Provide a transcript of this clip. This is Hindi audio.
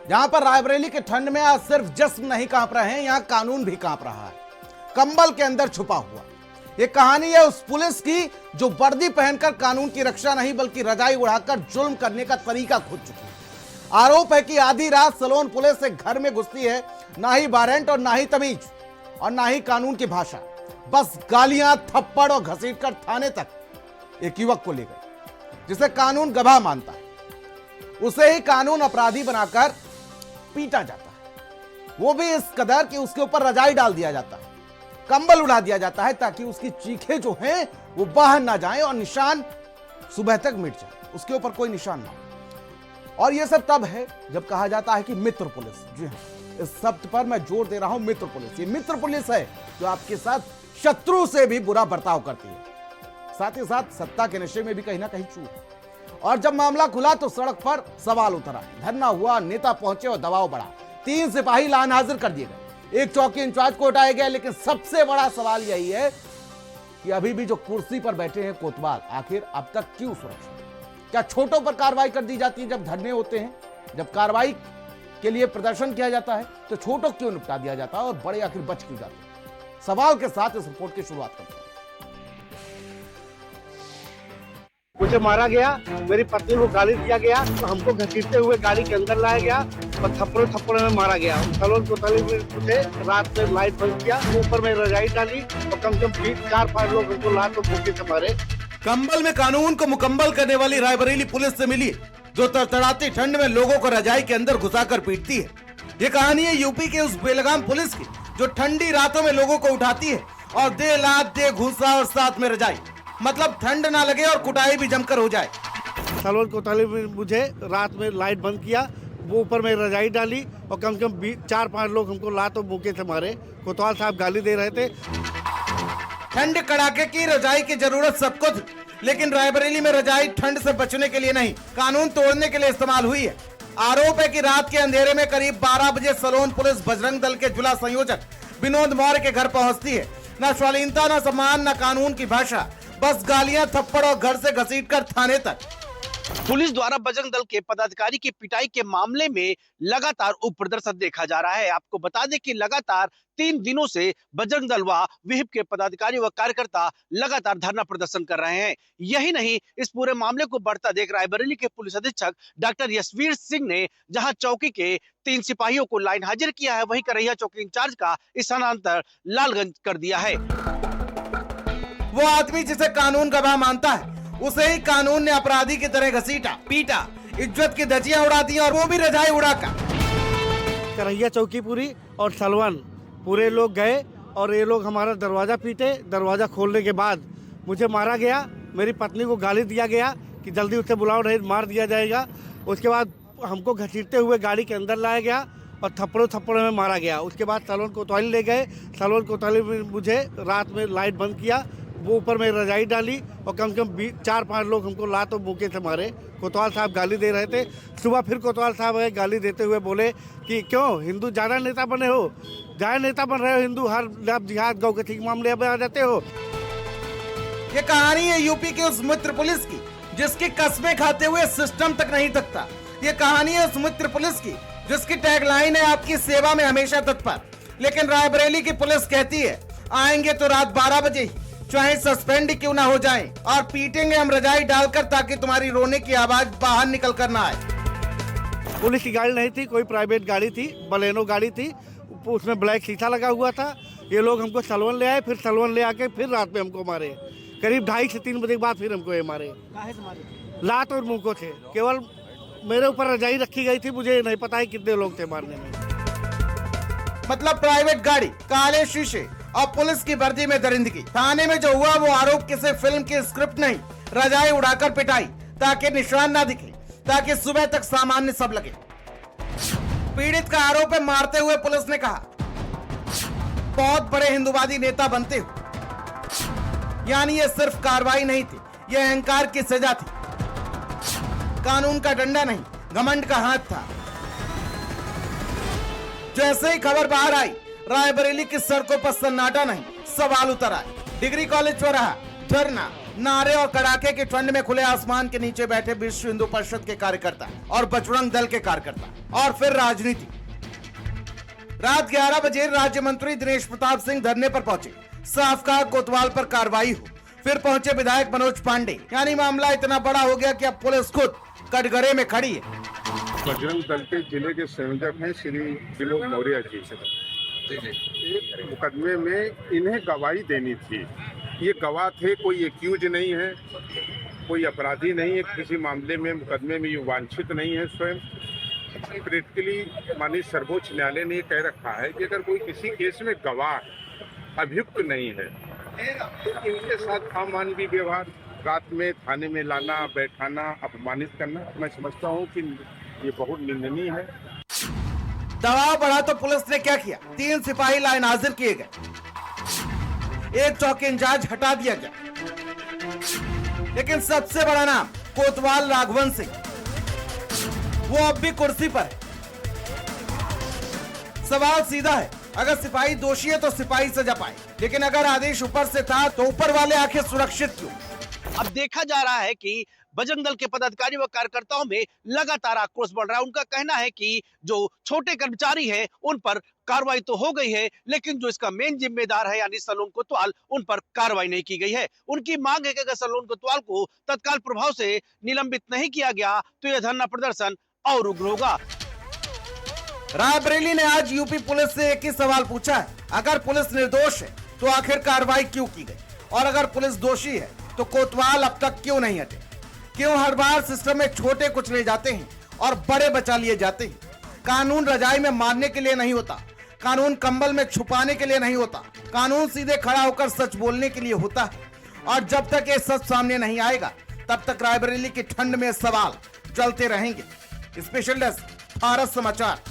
जहां पर रायबरेली के ठंड में आज सिर्फ जिस्म नहीं कांप रहे हैं, यहां कानून भी कांप रहा है, कंबल के अंदर छुपा हुआ। ये कहानी है उस पुलिस की जो वर्दी पहनकर कानून की रक्षा नहीं बल्कि रजाई उड़ाकर जुल्म करने का तरीका खोज चुकी है। आरोप है कि आधी रात सलोन पुलिस एक घर में घुसती है, ना ही वारंट और ना ही तमीज और ना ही कानून की भाषा, बस गालियां, थप्पड़ और घसीटकर थाने तक एक युवक को ले गए जिसे कानून गवाह मानता है। उसे ही कानून अपराधी बनाकर पीटा जाता है, वो भी इस कदर कि उसके ऊपर रजाई डाल दिया जाता है, कंबल उड़ा दिया जाता है ताकि उसकी चीखें जो हैं वो बाहर ना जाएं और निशान सुबह तक मिट जाए, उसके ऊपर कोई निशान ना हो। और ये सब तब है जब कहा जाता है कि मित्र पुलिस। जी हाँ, इस शब्द पर मैं जोर दे रहा हूं, मित्र पुलिस। ये मित्र पुलिस है जो आपके साथ शत्रु से भी बुरा बर्ताव करती है, साथ ही साथ सत्ता के नशे में भी कहीं ना कहीं चूक। और जब मामला खुला तो सड़क पर सवाल उतरा, धरना हुआ, नेता पहुंचे और दबाव बढ़ा। 3 सिपाही लान हाजिर कर दिए गए, एक चौकी इंचार्ज को हटाया गया। लेकिन सबसे बड़ा सवाल यही है कि अभी भी जो कुर्सी पर बैठे हैं कोतवाल, आखिर अब तक क्यों सुरक्षित? क्या छोटों पर कार्रवाई कर दी जाती है जब धरने होते हैं, जब कार्रवाई के लिए प्रदर्शन किया जाता है तो छोटों क्यों निपटा दिया जाता है और बड़े आखिर बच क्यों जाते हैं? सवाल के साथ इस रिपोर्ट की शुरुआत करते हैं। मुझे मारा गया, मेरी पत्नी को गाली दिया गया, तो हमको घसीटते हुए गाड़ी के अंदर लाया गया और थप्पड़ों में मारा गया। सलोन कोतवाली में मुझे रात में लाइट बंद किया, ऊपर में रजाई डाली और कम से कम 4-5 लोग हमको लात और भूखे से मारे। कंबल में कानून को मुकम्मल करने वाली रायबरेली पुलिस से मिली जो तड़तड़ाती ठंड में लोगों को रजाई के अंदर घुसाकर पीटती है। ये कहानी है यूपी के उस बेलगाम पुलिस की जो ठंडी रातों में लोगों को उठाती है और दे लात, दे घूसा और साथ में रजाई, मतलब ठंड ना लगे और कुटाई भी जमकर हो जाए। सलोन कोतवाली में मुझे रात में लाइट बंद किया, वो ऊपर में रजाई डाली और कम से कम 4-5 लोग हमको लात और भूखे से मारे। कोतवाल साहब गाली दे रहे थे। ठंड कड़ाके की रजाई की जरूरत सबको थी, लेकिन रायबरेली में रजाई ठंड से बचने के लिए नहीं, कानून तोड़ने के लिए इस्तेमाल हुई है। आरोप है कि रात के अंधेरे में करीब 12 बजे सलोन पुलिस बजरंग दल के जिला संयोजक विनोद मौर्य के घर पहुंचती है। न शालीनता, न सम्मान, न कानून की भाषा, बस गालियां, थप्पड़ और घर से घसीटकर थाने तक। पुलिस द्वारा बजरंग दल के पदाधिकारी की पिटाई के मामले में लगातार उप प्रदर्शन देखा जा रहा है। आपको बता दें कि लगातार 3 दिनों से बजरंग दल व विहिप के पदाधिकारी व कार्यकर्ता लगातार धरना प्रदर्शन कर रहे हैं। यही नहीं, इस पूरे मामले को बढ़ता देख रायबरेली के पुलिस अधीक्षक डॉक्टर यशवीर सिंह ने जहां चौकी के 3 सिपाहियों को लाइन हाजिर किया है, वहीं करैया चौकी इंचार्ज का स्थानांतरण लालगंज कर दिया है। वो आदमी जिसे कानून गवाह मानता है, उसे ही कानून ने अपराधी की तरह घसीटा, पीटा, इज्जत की धज्जियां उड़ा दी और वो भी रजाई उड़ाकर। करैया चौकीपुरी और सलवन पूरे लोग गए और ये लोग हमारा दरवाज़ा पीटे। दरवाज़ा खोलने के बाद मुझे मारा गया, मेरी पत्नी को गाली दिया गया कि जल्दी उसे बुलाओ नहीं मार दिया जाएगा। उसके बाद हमको घसीटते हुए गाड़ी के अंदर लाया गया और थप्पड़ों में मारा गया। उसके बाद सलोन कोतवाली ले गए। सलोन कोतवाली में मुझे रात में लाइट बंद किया, वो ऊपर में रजाई डाली और कम से कम 4-5 लोग हमको लात और भूखे से मारे। कोतवाल साहब गाली दे रहे थे। सुबह फिर कोतवाल साहब गाली देते हुए बोले कि क्यों हिंदू ज़्यादा नेता बने हो, ज़्यादा नेता बन रहे हो हिंदू, हर जिहाद गौ के मामले में आ जाते हो। ये कहानी है यूपी के उस मित्र पुलिस की जिसकी कस्में खाते हुए सिस्टम तक नहीं थकता। ये कहानी है उस मित्र पुलिस की जिसकी टैगलाइन है आपकी सेवा में हमेशा तत्पर। लेकिन रायबरेली की पुलिस कहती है आएंगे तो रात 12 बजे ही, चाहे सस्पेंड क्यों ना हो जाएं, और पीटेंगे हम रजाई डालकर ताकि तुम्हारी रोने की आवाज बाहर निकल कर ना आए। पुलिस की गाड़ी नहीं थी, कोई प्राइवेट गाड़ी थी, बलेनो गाड़ी थी, उसमें ब्लैक शीशा लगा हुआ था। ये लोग हमको सलवन ले आए, फिर सलवन ले आके फिर रात में हमको मारे। करीब 2:30 से 3 बजे के बाद फिर हमको ये मारे। लात और मुंह को थे, केवल मेरे ऊपर रजाई रखी गई थी, मुझे नहीं पता है कितने लोग थे मारने में। मतलब प्राइवेट गाड़ी, काले शीशे और पुलिस की वर्दी में दरिंदगी। थाने में जो हुआ वो आरोप किसी फिल्म की स्क्रिप्ट नहीं, रजाई उड़ाकर पिटाई ताकि निशान ना दिखे, ताकि सुबह तक सामान्य सब लगे। पीड़ित का आरोप है मारते हुए पुलिस ने कहा बहुत बड़े हिंदूवादी नेता बनते हो। यानी ये सिर्फ कार्रवाई नहीं थी, ये अहंकार की सजा थी। कानून का डंडा नहीं, घमंड का हाथ था। जैसे ही खबर बाहर आई, रायबरेली की सड़कों पर सन्नाटा नहीं, सवाल उतर आए। डिग्री कॉलेज चौराहा, धरना, नारे और कड़ाके की ठंड में खुले आसमान के नीचे बैठे विश्व हिंदू परिषद के कार्यकर्ता और बजरंग दल के कार्यकर्ता और फिर राजनीति। रात 11 बजे राज्य मंत्री दिनेश प्रताप सिंह धरने पर पहुंचे। साफ कहा कोतवाल पर कार्रवाई हो। फिर पहुंचे विधायक मनोज पांडे। यानी मामला इतना बड़ा हो गया कि अब पुलिस खुद कटघरे में खड़ी है। बजरंग दल के जिले के संयोजक हैं श्री विनोद मौर्य जी। एक मुकदमे में इन्हें गवाही देनी थी। ये गवाह थे, कोई एक्यूज नहीं है, कोई अपराधी नहीं है, किसी मामले में मुकदमे में ये वांछित नहीं है। स्वयं प्रैक्टिकली माननीय सर्वोच्च न्यायालय ने कह रखा है कि अगर कोई किसी केस में गवाह अभियुक्त नहीं है तो इनके साथ अमानवीय व्यवहार, रात में थाने में लाना, बैठाना, अपमानित करना, मैं समझता हूँ कि ये बहुत निंदनीय है। दबाव बढ़ा तो पुलिस ने क्या किया? 3 सिपाही लाइन हाजिर किए गए, 1 चौकी इंचार्ज हटा दिया गया। लेकिन सबसे बड़ा नाम कोतवाल राघवन सिंह, वो अब भी कुर्सी पर है। सवाल सीधा है, अगर सिपाही दोषी है तो सिपाही सजा पाए, लेकिन अगर आदेश ऊपर से था तो ऊपर वाले आखिर सुरक्षित क्यों? अब देखा जा रहा है कि बजरंग दल के पदाधिकारी व कार्यकर्ताओं में लगातार आक्रोश बढ़ रहा है। उनका कहना है कि जो छोटे कर्मचारी हैं उन पर कार्रवाई तो हो गई है, लेकिन जो इसका मेन जिम्मेदार है यानी सलोन कोतवाल, उन पर कार्रवाई नहीं की गई है। उनकी मांग है कि अगर सलोन कोतवाल को तत्काल प्रभाव से निलंबित नहीं किया गया तो यह धरना प्रदर्शन और उग्र होगा। रायबरेली ने आज यूपी पुलिस से एक ही सवाल पूछा है, अगर पुलिस निर्दोष है तो आखिर कार्रवाई क्यों की गई, और अगर पुलिस दोषी है तो कोतवाल अब तक क्यों नहीं हटे? क्यों हर बार सिस्टम में छोटे कुचले जाते हैं और बड़े बचा लिए जाते हैं? कानून रजाई में मारने के लिए नहीं होता, कानून कंबल में छुपाने के लिए नहीं होता, कानून सीधे खड़ा होकर सच बोलने के लिए होता है। और जब तक ये सच सामने नहीं आएगा तब तक रायबरेली की ठंड में सवाल चलते रहेंगे। स्पेशल डेस्क, भारत समाचार।